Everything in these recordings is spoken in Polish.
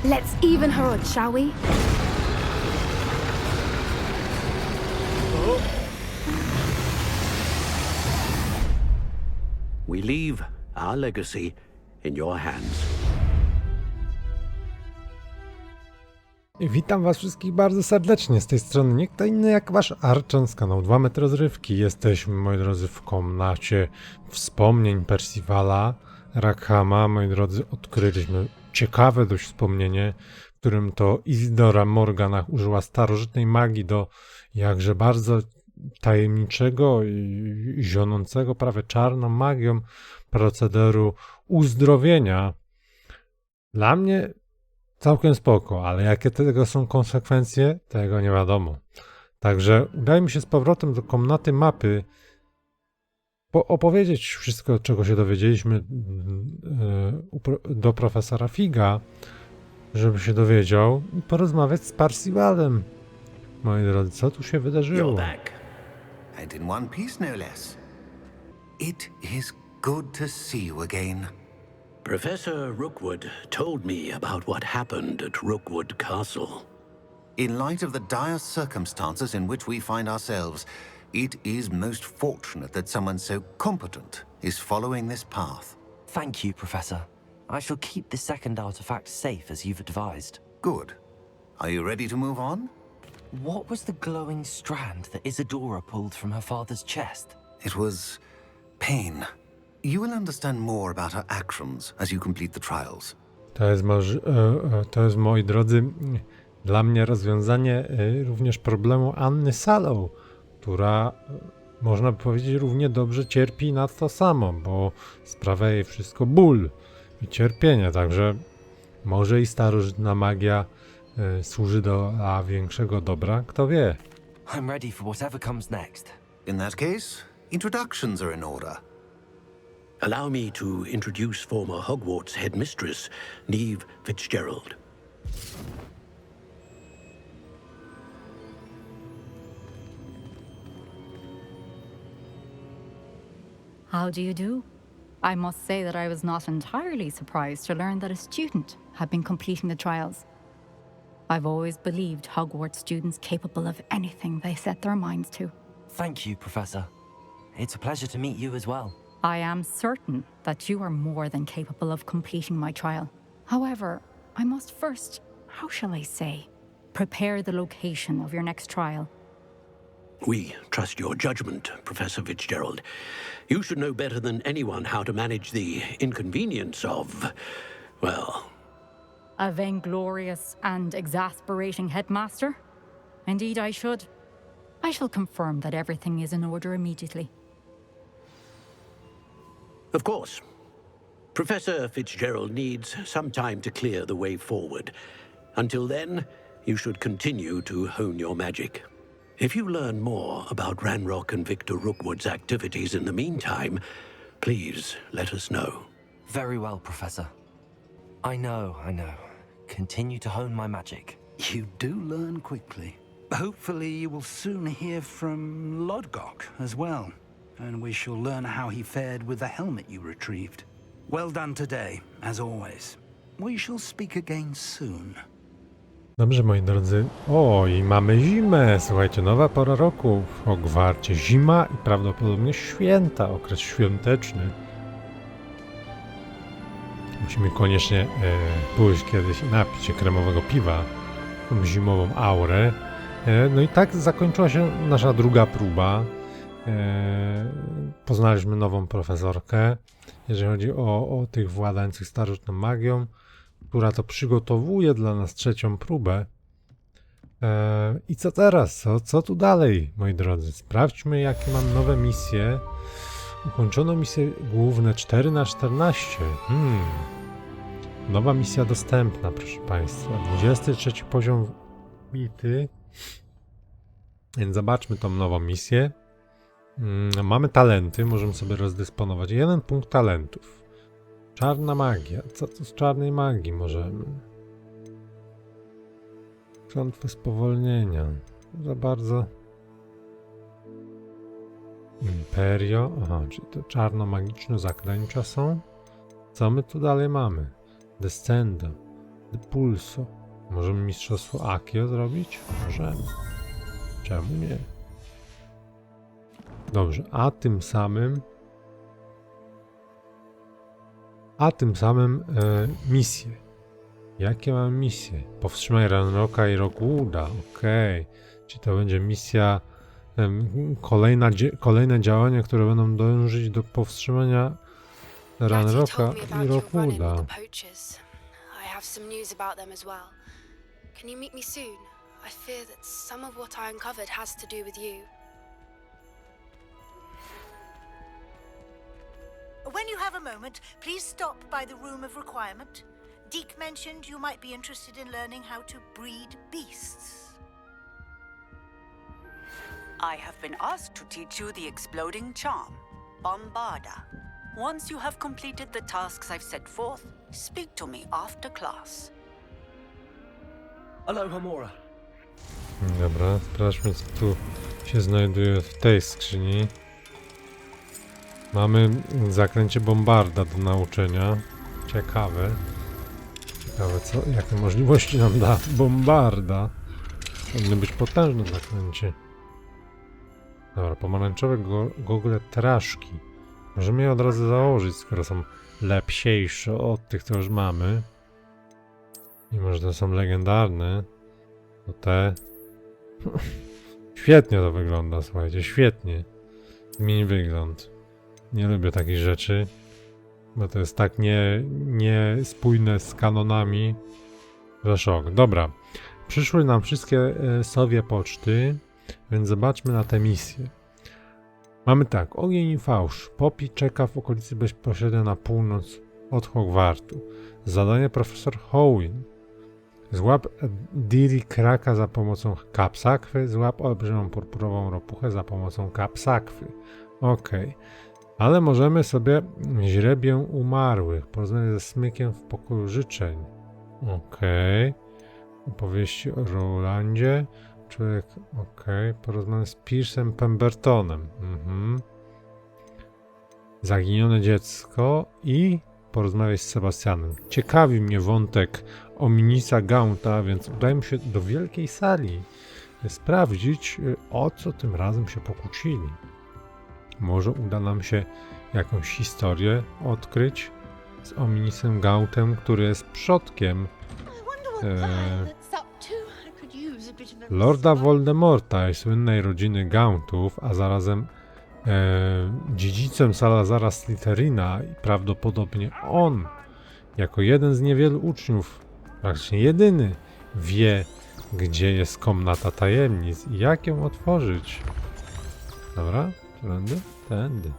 Let's even her out, shall we? We leave our legacy in your hands. Witam was wszystkich bardzo serdecznie, z tej strony nie kto inny jak wasz Archon z kanału 2 metry rozrywki. Jesteśmy, moi drodzy, w komnacie wspomnień Percivala Rackhama. Moi drodzy, odkryliśmy ciekawe dość wspomnienie, w którym to Isidora Morgana użyła starożytnej magii do jakże bardzo tajemniczego i zionącego prawie czarną magią procederu uzdrowienia. Dla mnie całkiem spoko, ale jakie tego są konsekwencje, tego nie wiadomo. Także udajmy się z powrotem do komnaty mapy, opowiedzieć wszystko, czego się dowiedzieliśmy do profesora Figa, żeby się dowiedział i porozmawiać z Percivalem. Moi drodzy, co tu się wydarzyło? You're back. And in one piece, no less. It is good to see you again. Professor Rookwood told me about what happened at Rookwood Castle. In light of the dire circumstances in which we find ourselves, it is most fortunate that someone so competent is following this path. Thank you, Professor. I shall keep the second artifact safe as you've advised. Good. Are you ready to move on? What was the glowing strand that Isadora pulled from her father's chest? It was pain. You will understand more about her actions as you complete the trials. To jest, moi drodzy, dla mnie rozwiązanie również problemu Anny Sallow, która, można by powiedzieć, równie dobrze cierpi na to samo, bo sprawia jej wszystko ból i cierpienie, także może i starożytna magia służy do większego dobra, kto wie. I'm ready for whatever comes next. In that case, introductions are in order. Allow me to introduce former Hogwarts headmistress, Neve Fitzgerald. How do you do? I must say that I was not entirely surprised to learn that a student had been completing the trials. I've always believed Hogwarts students capable of anything they set their minds to. Thank you, Professor. It's a pleasure to meet you as well. I am certain that you are more than capable of completing my trial. However, I must first, how shall I say, prepare the location of your next trial. We trust your judgment, Professor Fitzgerald. You should know better than anyone how to manage the inconvenience of, well... A vainglorious and exasperating headmaster? Indeed I should. I shall confirm that everything is in order immediately. Of course. Professor Fitzgerald needs some time to clear the way forward. Until then, you should continue to hone your magic. If you learn more about Ranrock and Victor Rookwood's activities in the meantime, please let us know. Very well, Professor. I know. Continue to hone my magic. You do learn quickly. Hopefully you will soon hear from Lodgok as well, and we shall learn how he fared with the helmet you retrieved. Well done today, as always. We shall speak again soon. Dobrze, moi drodzy. O, i mamy zimę. Słuchajcie, nowa pora roku w Hogwarcie. Zima i prawdopodobnie święta, okres świąteczny. Musimy koniecznie pójść kiedyś i napić się kremowego piwa, tą zimową aurę. No i tak zakończyła się nasza druga próba. Poznaliśmy nową profesorkę, jeżeli chodzi o tych władających starożytną magią, która to przygotowuje dla nas trzecią próbę. I co teraz? Co tu dalej, moi drodzy? Sprawdźmy, jakie mam nowe misje. Ukończono misje główne 4×14. Nowa misja dostępna, proszę Państwa. 23 poziom bity. Więc zobaczmy tą nową misję. Mamy talenty, możemy sobie rozdysponować. 1 punkt talentów. Czarna magia. Co tu z czarnej magii możemy? Klątwy spowolnienia. Za bardzo. Imperio. Aha, czyli to czarno-magiczno zaklęcia są. Co my tu dalej mamy? Descendo. Pulso. Możemy mistrzostwo Akio zrobić? Możemy. Czemu nie? Dobrze, a tym misje. Jakie mam misje? Powstrzymaj Ranrocka i Rockwooda. Okej. Czyli to będzie misja, kolejne działania, które będą dążyć do powstrzymania Ranrocka i Rockwooda. I have some news about them as well. Can you meet me soon? I fear that some of what I uncovered has to do with you. When you have a moment, please stop by the Room of Requirement. Deke mentioned you might be interested in learning how to breed beasts. I have been asked to teach you the exploding charm, Bombarda. Once you have completed the tasks I've set forth, speak to me after class. Aloha, Mora. Dobra, sprawdźmy, co tu się znajduje w tej skrzyni. Mamy zaklęcie Bombarda do nauczenia. Ciekawe. Ciekawe, jakie możliwości nam da Bombarda. Powinno być potężne zaklęcie. Dobra, pomarańczowe gogle traszki. Możemy je od razu założyć, skoro są lepsiejsze od tych, co już mamy. Mimo że to są legendarne, to te... Świetnie to wygląda, słuchajcie, świetnie. Zmień wygląd. Nie lubię takich rzeczy, bo to jest tak niespójne z kanonami, że szok. Dobra, przyszły nam wszystkie sowie poczty, więc zobaczmy na te misje. Mamy tak, ogień i fałsz. Poppy czeka w okolicy bezpośrednio na północ od Hogwartu. Zadanie profesor Howin. Złap Diri Kraka za pomocą kapsakwy. Złap olbrzymią purpurową ropuchę za pomocą kapsakwy. Okej. Ale możemy sobie źrebię umarłych. Porozmawiać ze Smykiem w pokoju życzeń. Okej. Opowieści o Rolandzie. Człowiek, okej. Porozmawiać z Piersem Pembertonem. Zaginione dziecko i porozmawiać z Sebastianem. Ciekawi mnie wątek Ominisa Gaunta, więc udajmy się do wielkiej sali sprawdzić, o co tym razem się pokłócili. Może uda nam się jakąś historię odkryć z Ominisem Gauntem, który jest przodkiem Lorda Voldemorta i słynnej rodziny Gauntów, a zarazem dziedzicem Salazara Slytherina i prawdopodobnie on, jako jeden z niewielu uczniów, praktycznie jedyny, wie, gdzie jest komnata tajemnic i jak ją otworzyć. Dobra, tędy? Tędy.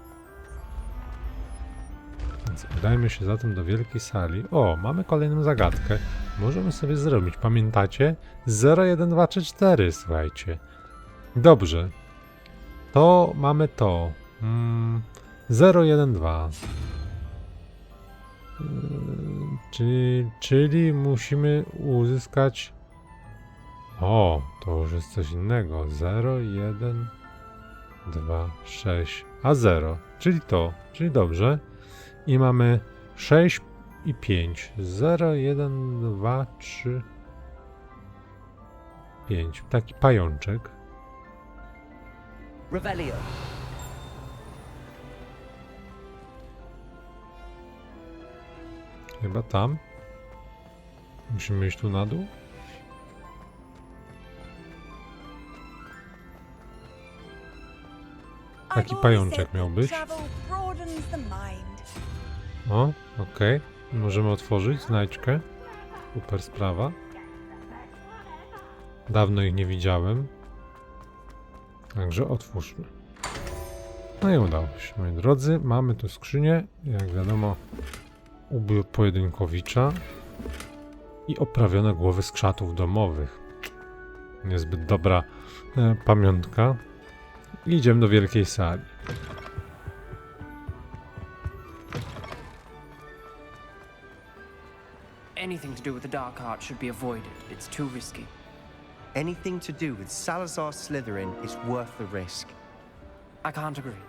Więc udajmy się zatem do wielkiej sali. O, mamy kolejną zagadkę. Możemy sobie zrobić. Pamiętacie? 0, 1, 2, 3, 4, słuchajcie. Dobrze. To mamy to. 0, 1, 2. Czyli musimy uzyskać... O, to już jest coś innego. 0, 1, 2, 6, a 0. Czyli to. Czyli dobrze. I mamy 6 i 5. 0, 1, 2, 3, 5. Taki pajączek. Revelio. Chyba tam. Musimy iść tu na dół. Taki pajączek miał być. O, okej. Możemy otworzyć znajdźkę. Super sprawa. Dawno ich nie widziałem. Także otwórzmy. No i udało się, moi drodzy. Mamy tu skrzynię. Jak wiadomo, ubiór pojedynkowicza i oprawione głowy z krzatów domowych. Niezbyt dobra pamiątka. I idziemy do wielkiej sali. Anything to do with the dark art should be avoided. It's too risky. Anything to do with Salazar Slytherin is worth the risk. I can't agree.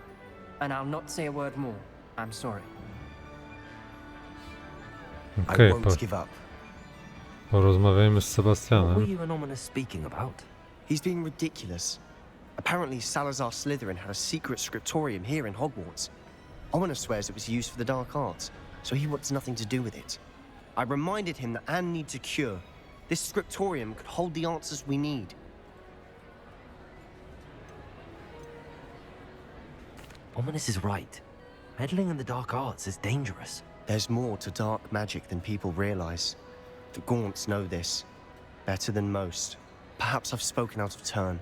And I'll not say a word more. I'm sorry. Okay, I won't give up. Porozmawiajmy z What were Sebastianem. you and Ominous speaking about? He's being ridiculous. Apparently, Salazar Slytherin had a secret scriptorium here in Hogwarts. Ominous swears it was used for the dark arts, so he wants nothing to do with it. I reminded him that Anne needs a cure. This scriptorium could hold the answers we need. Ominous is right. Meddling in the dark arts is dangerous. There's more to dark magic than people realize. The Gaunts know this better than most. Perhaps I've spoken out of turn.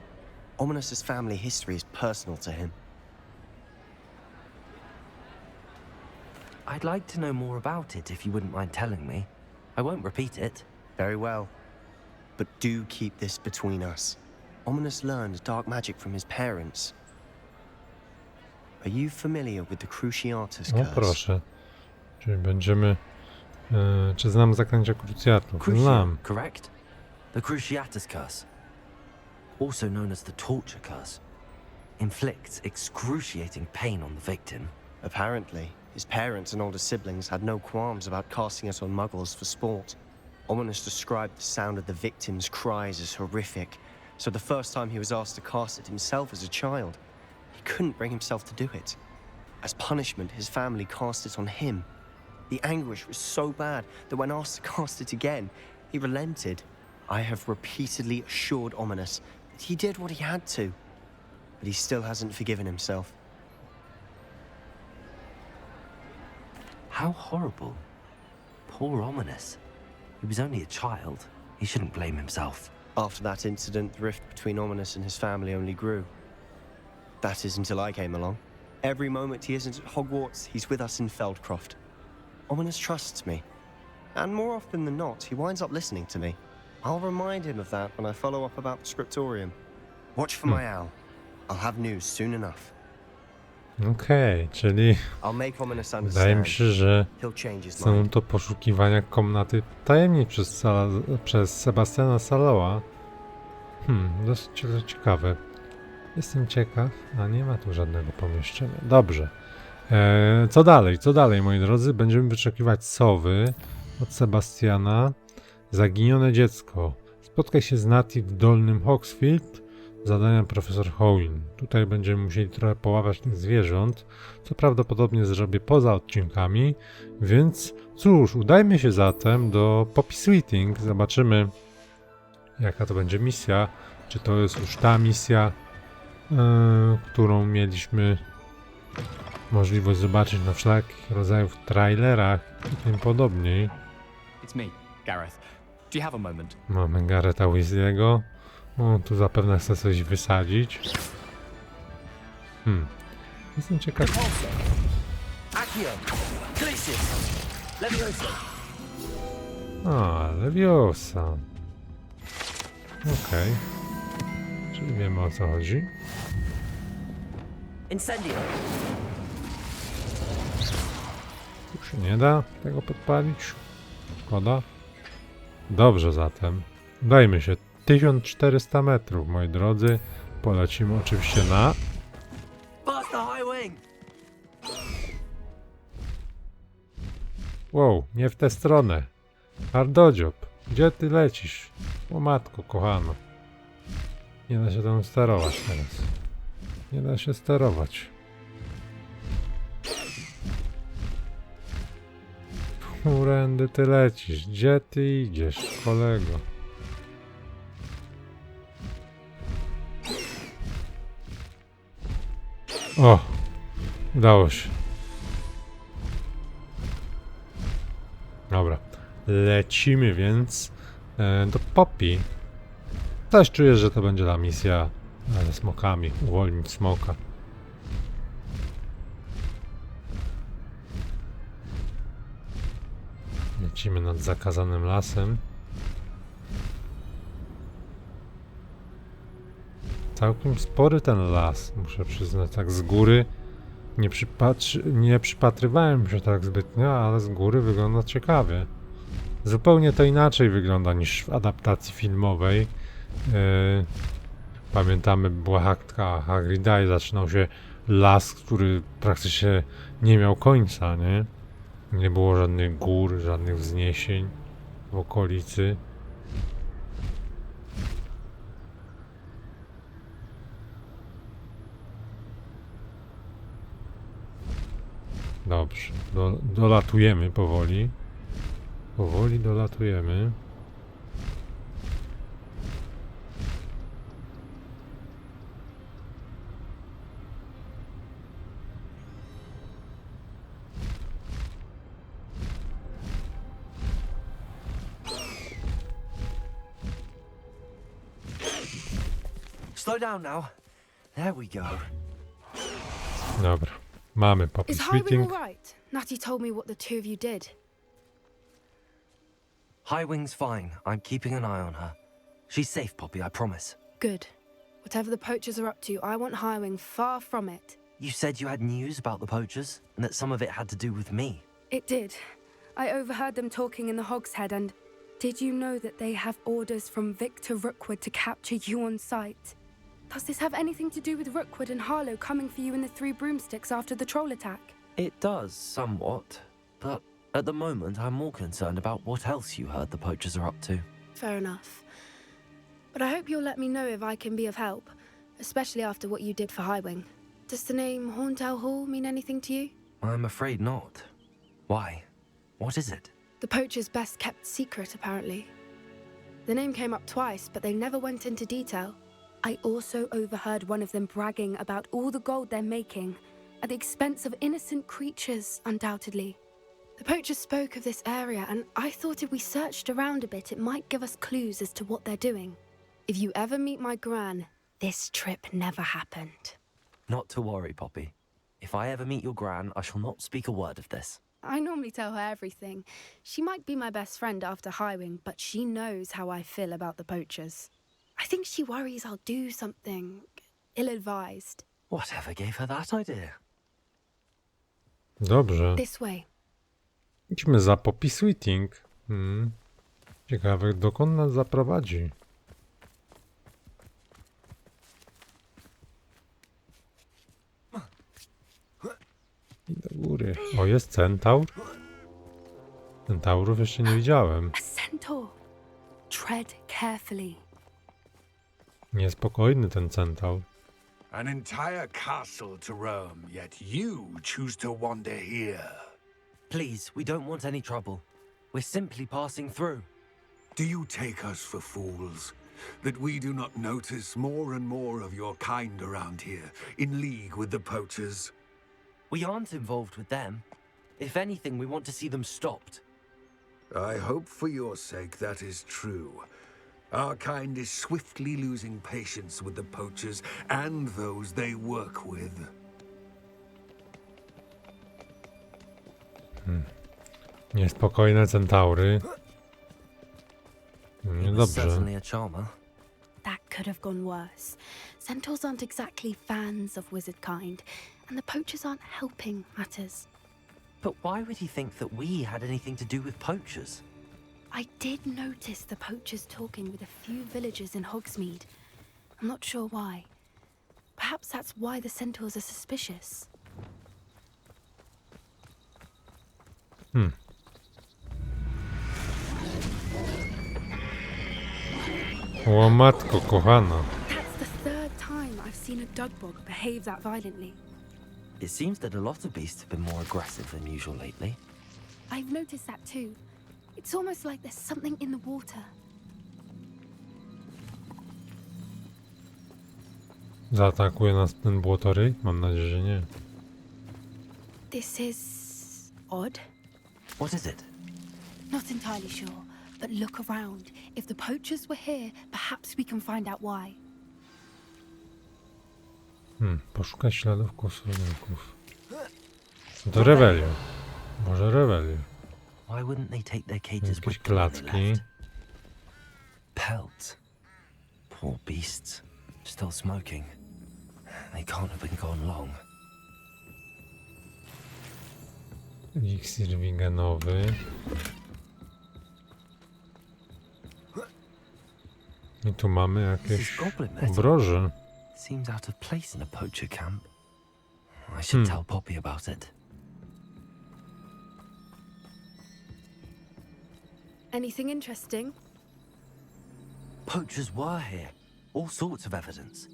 Ominous's family history is personal to him. I'd like to know more about it if you wouldn't mind telling me. I won't repeat it. Very well. But do keep this between us. Ominous learned dark magic from his parents. Are you familiar with the Cruciatus No curse? proszę. Czyli będziemy... czy znam zaklęcia Cruciatów? Crucio, Znam. correct? The Cruciatus curse, also known as the torture curse, inflicts excruciating pain on the victim. Apparently, his parents and older siblings had no qualms about casting it on muggles for sport. Ominous described the sound of the victim's cries as horrific, so the first time he was asked to cast it himself as a child, he couldn't bring himself to do it. As punishment, his family cast it on him. The anguish was so bad that when asked to cast it again, he relented. I have repeatedly assured Ominous that he did what he had to, but he still hasn't forgiven himself. How horrible. Poor Ominous. He was only a child. He shouldn't blame himself. After that incident, the rift between Ominous and his family only grew. That is until I came along. Every moment he isn't at Hogwarts, he's with us in Feldcroft. Ominous trusts me, and more often than not, he winds up listening to me. I'll remind him of that when I follow up about the scriptorium. Watch for my owl. I'll have news soon enough. Okej, czyli I'll make Ominous wydaje mi understand. się, że He'll change his są mind. to poszukiwania komnaty tajemnic przez Sebastiana Saloa. Dosyć ciekawe. Jestem ciekaw, a nie ma tu żadnego pomieszczenia. Dobrze. Co dalej? Co dalej, moi drodzy? Będziemy wyczekiwać sowy od Sebastiana. Zaginione dziecko. Spotkaj się z Nati w Dolnym Hogsfield. Zadania profesor Howin. Tutaj będziemy musieli trochę połapać tych zwierząt, co prawdopodobnie zrobię poza odcinkami, więc cóż, udajmy się zatem do Poppy Sweeting. Zobaczymy, jaka to będzie misja. Czy to jest już ta misja, którą mieliśmy możliwość zobaczyć na wszelkich rodzajów trailerach i tym podobniej. It's me, Gareth. Do you have a moment? Mamy Garetha Weasley'ego. O, tu zapewne chce coś wysadzić. Jestem ciekaw. A, Leviosa. Okej. Czyli wiemy, o co chodzi. Incendio. Tu się nie da tego podpalić. Szkoda. Dobrze zatem. Dajmy się. 1400 metrów, moi drodzy. Polecimy oczywiście na... Wow, nie w tę stronę. Hardodziób, gdzie ty lecisz? O matko, kochana. Nie da się tam sterować teraz. Nie da się sterować. Którędy ty lecisz? Gdzie ty idziesz, kolego? O! Udało się. Dobra. Lecimy więc do Poppy. Też czuję, że to będzie ta misja ze smokami. Uwolnić smoka. Lecimy nad zakazanym lasem. Całkiem spory ten las, muszę przyznać, tak z góry. Nie przypatrywałem się tak zbytnio, ale z góry wygląda ciekawie. Zupełnie to inaczej wygląda niż w adaptacji filmowej. Pamiętamy, była aktka Hagrida i zaczynał się las, który praktycznie nie miał końca, nie? Nie było żadnych gór, żadnych wzniesień w okolicy. Dobrze, dolatujemy powoli. Powoli dolatujemy. Slow down now. There we go. Dobra, mamy Poppy Is Highwing Sweeting. all right? Natty told me what the two of you did. Highwing's fine. I'm keeping an eye on her. She's safe, Poppy, I promise. Good. Whatever the poachers are up to, I want Highwing far from it. You said you had news about the poachers, and that some of it had to do with me. It did. I overheard them talking in the Hogshead, and did you know that they have orders from Victor Rookwood to capture you on sight? Does this have anything to do with Rookwood and Harlow coming for you in the Three Broomsticks after the troll attack? It does, somewhat. But at the moment, I'm more concerned about what else you heard the poachers are up to. Fair enough. But I hope you'll let me know if I can be of help, especially after what you did for Highwing. Does the name Horntail Hall mean anything to you? I'm afraid not. Why? What is it? The poacher's best kept secret, apparently. The name came up twice, but they never went into detail. I also overheard one of them bragging about all the gold they're making, at the expense of innocent creatures, undoubtedly. The poachers spoke of this area, and I thought if we searched around a bit, it might give us clues as to what they're doing. If you ever meet my gran, this trip never happened. Not to worry, Poppy. If I ever meet your gran, I shall not speak a word of this. I normally tell her everything. She might be my best friend after Highwing, but she knows how I feel about the poachers. I think she worries I'll do something ill-advised. Whatever gave her that idea? Dobrze. This way. Idźmy za Poppy Sweeting. Ciekawe, dokąd nas zaprowadzi. I do góry. O, jest centaur. Centaurów jeszcze nie widziałem. A centaur. Tread carefully. Niespokojny ten centaur. An entire castle to roam, yet you choose to wander here. Please, we don't want any trouble. We're simply passing through. Do you take us for fools? That we do not notice more and more of your kind around here, in league with the poachers? We aren't involved with them. If anything, we want to see them stopped. I hope for your sake that is true. Our kind is swiftly losing patience with the poachers and those they work with. Niespokojne centaury. Niedobrze. Certainly a charmer. That could have gone worse. Centaurs aren't exactly fans of wizard kind, and the poachers aren't helping matters. But why would he think that we had anything to do with poachers? I did notice the poachers talking with a few villagers in Hogsmeade. I'm not sure why. Perhaps that's why the centaurs are suspicious. O matko kochana. That's the third time I've seen a dugbog behave that violently. It seems that a lot of beasts have been more aggressive than usual lately. I've noticed that too. It's almost like there's something in the water. Zaatakuje nas ten błotoryj? Mam nadzieję, że nie. This is odd. What is it? Not entirely sure, but look around. If the poachers were here, perhaps we can find out why. Poszukać śladów kłusowników. To rebelią. Może rebelią. Why wouldn't they take their cages Jakieś with them when they klatki. left? Pelts. Poor beasts. Still smoking. They can't have been gone long. Eliksir wiganowy. I tu mamy jakieś obroże. Seems out of place in a poacher camp. I should tell Poppy about it. Anything interesting? Poachers were here. All sorts of evidence.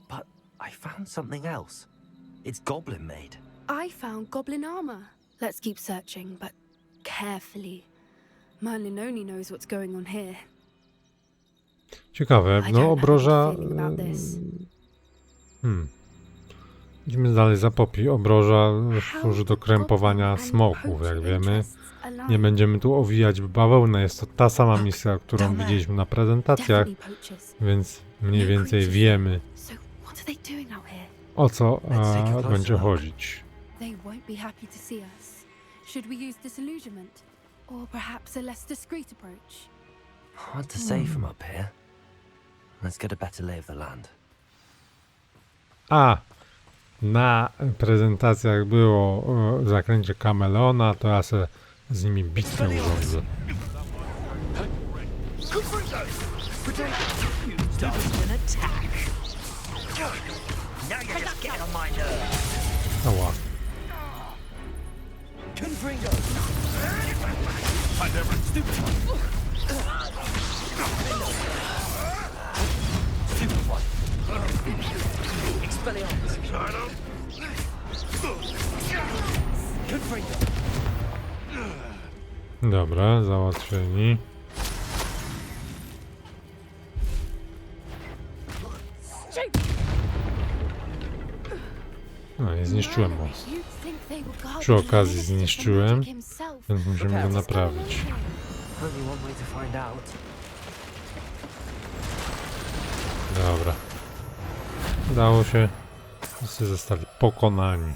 But I found something else. It's goblin made. I found goblin armor. Let's keep searching, but carefully. Merlin only knows what's going on here. Ciekawe, no obroża... Idźmy dalej za Poppy. Obroża służy do krępowania smoków, jak wiemy. Nie będziemy tu owijać w bawełnę. Jest to ta sama misja, którą widzieliśmy na prezentacjach, więc mniej więcej wiemy, o co będzie chodzić. Hard to say from up here. Let's get a better lay of the land. Na prezentacjach było zaklęcie kameleona, to ja se z nimi bitwę urządzę. Ała. Dobra, załatwieni. No i zniszczyłem most. Przy okazji zniszczyłem, więc musimy go naprawić. Dobra. Udało się. Wszyscy zostali pokonani.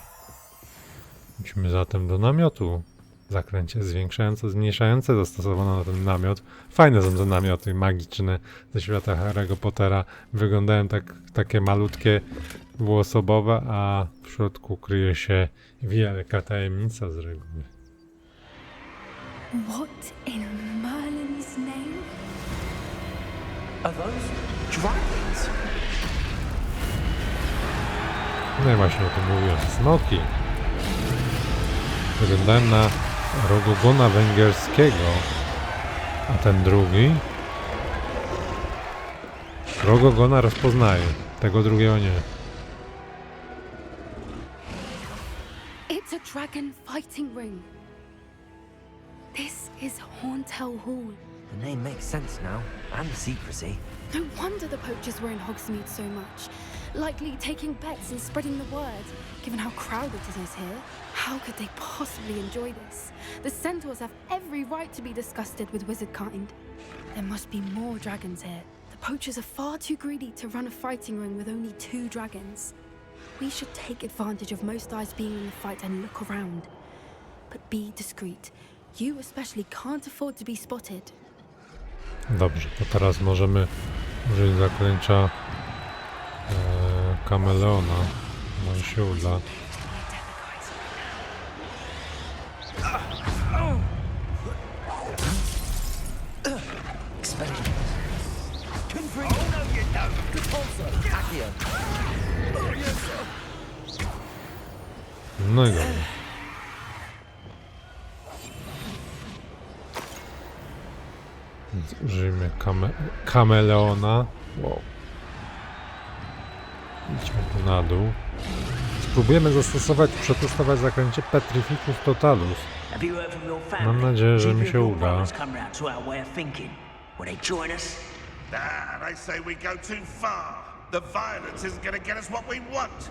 Idźmy zatem do namiotu. Zaklęcie zwiększające, zmniejszające zastosowane na ten namiot. Fajne są te namioty magiczne ze świata Harrego Pottera. Wyglądają takie malutkie, dwuosobowe, a w środku kryje się wielka tajemnica z reguły. What in Merlin's name? Are those dragons? No i właśnie o tym mówiłem. Smoki wyglądają na rogogona węgierskiego, a ten drugi rogogona rozpoznaje, tego drugiego nie. It's a dragon fighting ring. This is Hauntel Hall. The name makes sense now, and the secrecy. No wonder the poachers were in Hogsmeade so much. Likely taking bets and spreading the word, given how crowded it is here. How could they possibly enjoy this? The centaurs have every right to be disgusted with wizardkind. There must be more dragons here. The poachers are far too greedy to run a fighting ring with only 2 dragons. We should take advantage of most eyes being in the fight and look around. But be discreet. You especially can't afford to be spotted. Dobrze, to teraz możemy użyć zaklęcia kameleona. No i się uda. No i dobra. Więc użyjmy kameleona. Wow. Idźmy tu na dół. Spróbujemy przetestować zaklęcie Petrificus Totalus. Mam nadzieję, że mi się uda. Nah, they say we go too far. The violence isn't gonna get us what we want.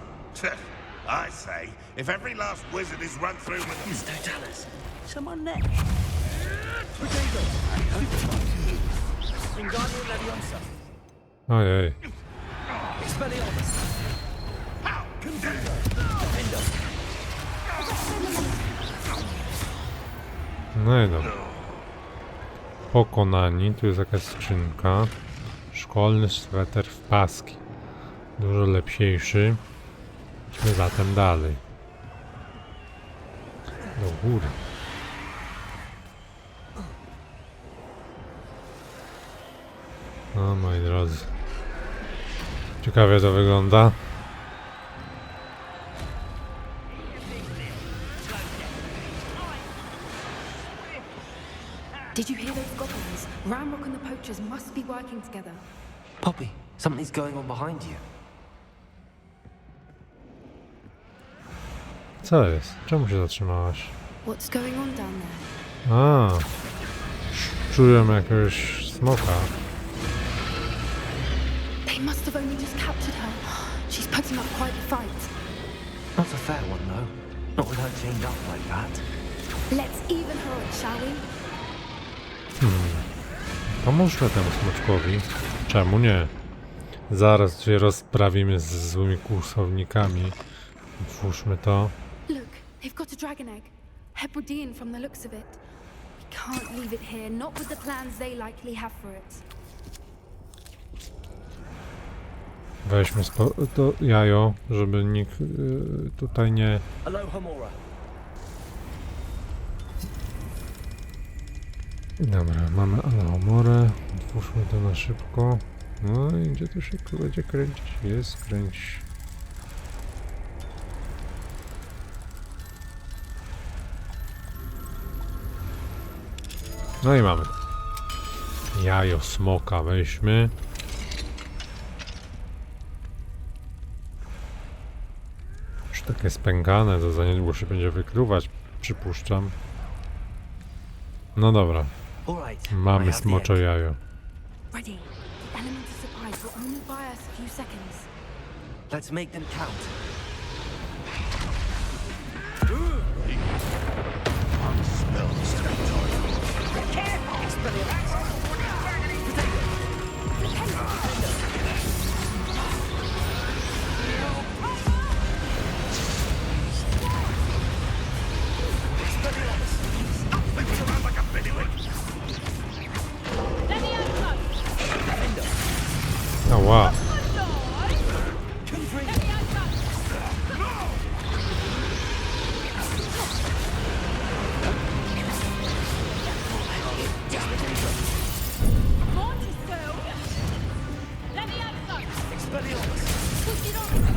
I say, if every last wizard is run through with Mr. Totalus, someone next. Ojej. No i dobra. Pokonani. Tu jest jakaś skrzynka. Szkolny sweter w paski. Dużo lepsiejszy. Idźmy zatem dalej. Do góry. No moi drodzy. Ciekawie to wygląda. Did you hear those goblins? Ramrock and the poachers must be working together. Poppy, something's going on behind you. Co jest? Czemu się zatrzymałaś? What's going on down there? A, czuję jakiegoś smoka. They must have only just captured her. She's putting up quite a fight. Not a fair one, though. Not with her chained up like that. Let's even her up, shall we? Pomóżmy temu smoczkowi. Czemu nie? Zaraz się rozprawimy z złymi kłusownikami. Otwórzmy to. Look, they've got a dragon egg. Hebridean from the looks of it. We can't leave it here, not with the plans they likely have for it. Weźmy to jajo, żeby nikt tutaj nie... Dobra, mamy Alohomorę. Otwórzmy to na szybko. No i gdzie to się będzie kręcić? Jest, kręć. No i mamy. Jajo smoka weźmy. Już takie spękane, to za niedługo się będzie wykluwać, przypuszczam. No dobra. Mamy smocze jajo. Ready. The element of surprise will only buy us a few seconds. Let's make them count. Oh wow.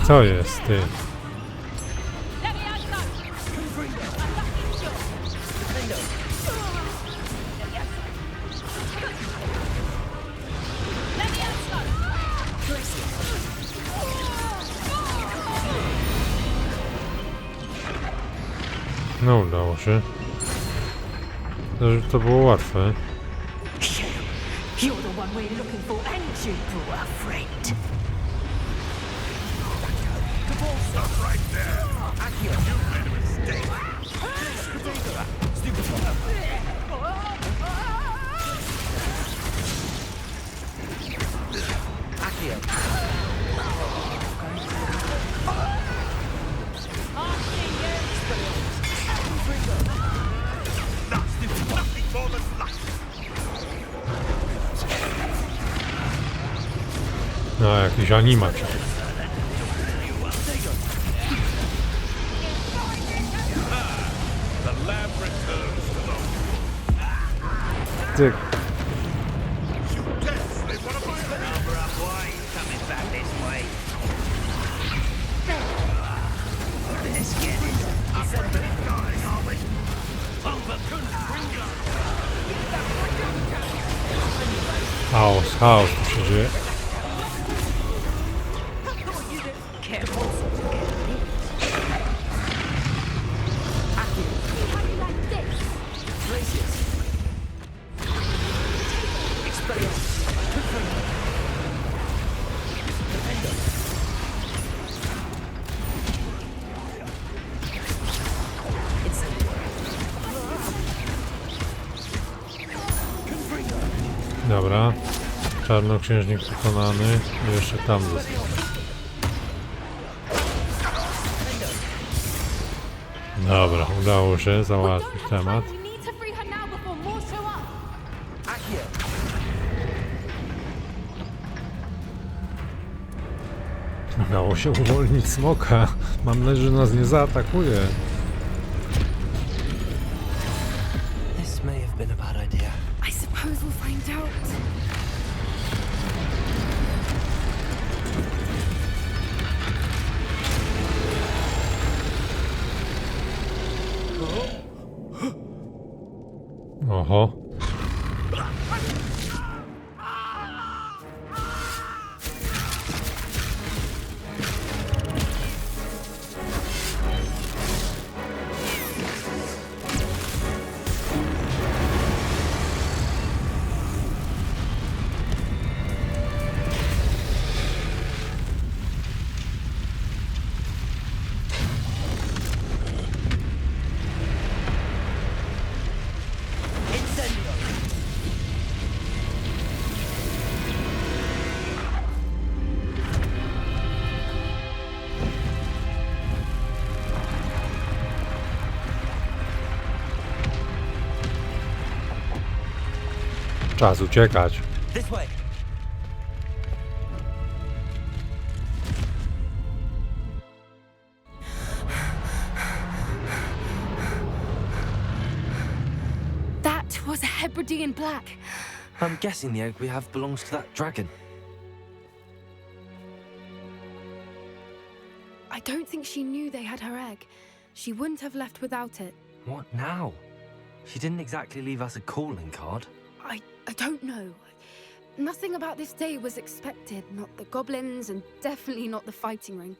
Co jest, ty? No udało się. To było łatwe. You're the one we're looking for, and you, poor friend. Stop right there! Akio, you made a mistake! Nothing more than life! No, jakiś animat. Tyk. Chaos, chaos tu się dzieje. Dobra, czarnoksiężnik pokonany i jeszcze tam został. Dobra, udało się załatwić temat. Udało się uwolnić smoka. Mam nadzieję, że nas nie zaatakuje. This may have been a bad idea. I suppose we'll find out. Oho. Czas uciekać. This way. That was a Hebridean black. I'm guessing the egg we have belongs to that dragon. I don't think she knew they had her egg. She wouldn't have left without it. What now? She didn't exactly leave us a calling card. I don't know. Nothing about this day was expected. Not the goblins, and definitely not the fighting ring.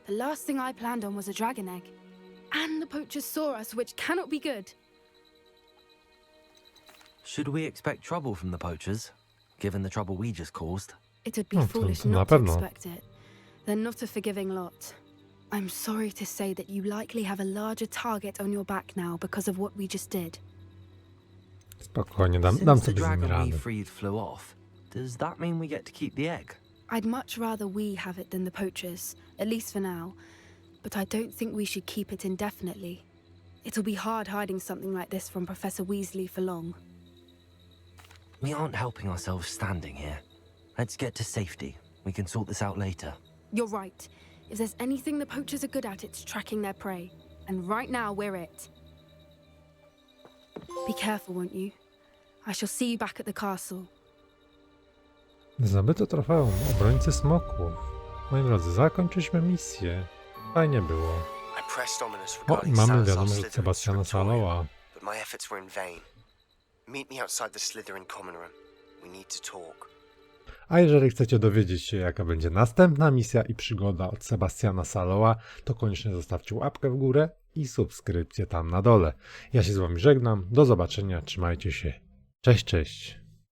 The last thing I planned on was a dragon egg. And the poachers saw us, which cannot be good. Should we expect trouble from the poachers, given the trouble we just caused? It would be foolish not to expect it. They're not a forgiving lot. I'm sorry to say that you likely have a larger target on your back now because of what we just did. Spokojnie, dam Since the sobie z nimi dragon we radę. freed flew off, does that mean we get to keep the egg? I'd much rather we have it than the poachers, at least for now. But I don't think we should keep it indefinitely. It'll be hard hiding something like this from Professor Weasley for long. We aren't helping ourselves standing here. Let's get to safety. We can sort this out later. You're right. If there's anything the poachers are good at, it's tracking their prey. And right now, we're it. Be careful, won't you? I shall see you back at the castle. Zdobyto trofeum obrońcy smoków. Moi drodzy, zakończyliśmy misję. Fajnie było. O, i mamy wiadomość od Sebastiana Saloa. But my efforts were in vain. Meet me outside the Slytherin common room. We need to talk. A jeżeli chcecie dowiedzieć się, jaka będzie następna misja i przygoda od Sebastiana Saloa, to koniecznie zostawcie łapkę w górę i subskrypcję tam na dole. Ja się z wami żegnam. Do zobaczenia. Trzymajcie się. Cześć, cześć.